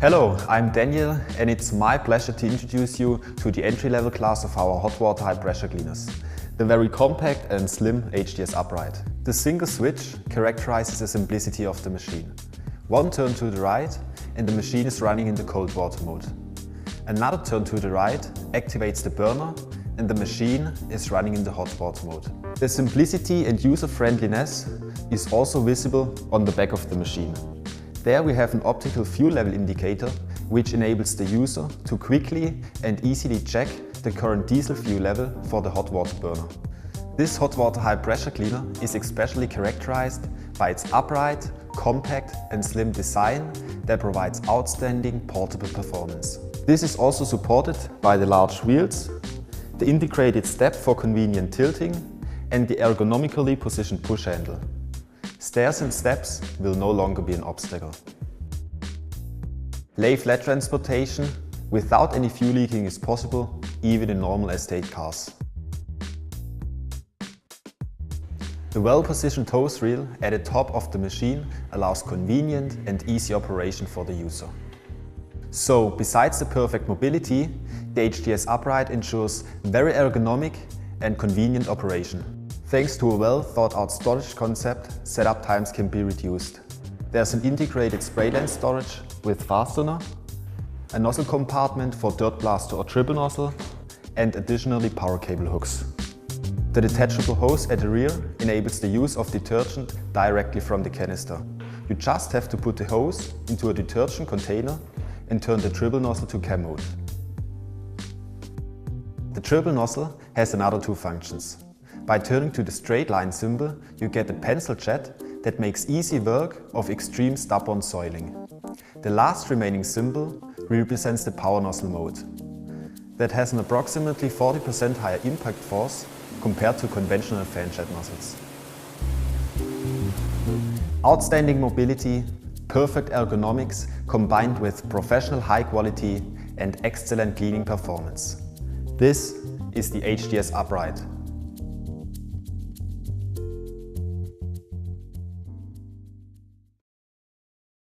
Hello, I'm Daniel and it's my pleasure to introduce you to the entry-level class of our hot water high pressure cleaners, the very compact and slim HDS Upright. The single switch characterizes the simplicity of the machine. One turn to the right and the machine is running in the cold water mode. Another turn to the right activates the burner and the machine is running in the hot water mode. The simplicity and user-friendliness is also visible on the back of the machine. There we have an optical fuel level indicator which enables the user to quickly and easily check the current diesel fuel level for the hot water burner. This hot water high pressure cleaner is especially characterized by its upright, compact and slim design that provides outstanding portable performance. This is also supported by the large wheels, the integrated step for convenient tilting and the ergonomically positioned push handle. Stairs and steps will no longer be an obstacle. Lay flat transportation without any fuel leaking is possible, even in normal estate cars. The well-positioned hose reel at the top of the machine allows convenient and easy operation for the user. So, besides the perfect mobility, the HDS Upright ensures very ergonomic and convenient operation. Thanks to a well-thought-out storage concept, setup times can be reduced. There's an integrated spray lens storage with fastener, a nozzle compartment for dirt blaster or triple nozzle, and additionally power cable hooks. The detachable hose at the rear enables the use of detergent directly from the canister. You just have to put the hose into a detergent container and turn the triple nozzle to cam mode. The triple nozzle has another two functions. By turning to the straight line symbol, you get a pencil jet that makes easy work of extreme stubborn soiling. The last remaining symbol represents the power nozzle mode. That has an approximately 40% higher impact force compared to conventional fan jet nozzles. Outstanding mobility, perfect ergonomics combined with professional high quality and excellent cleaning performance. This is the HDS Upright.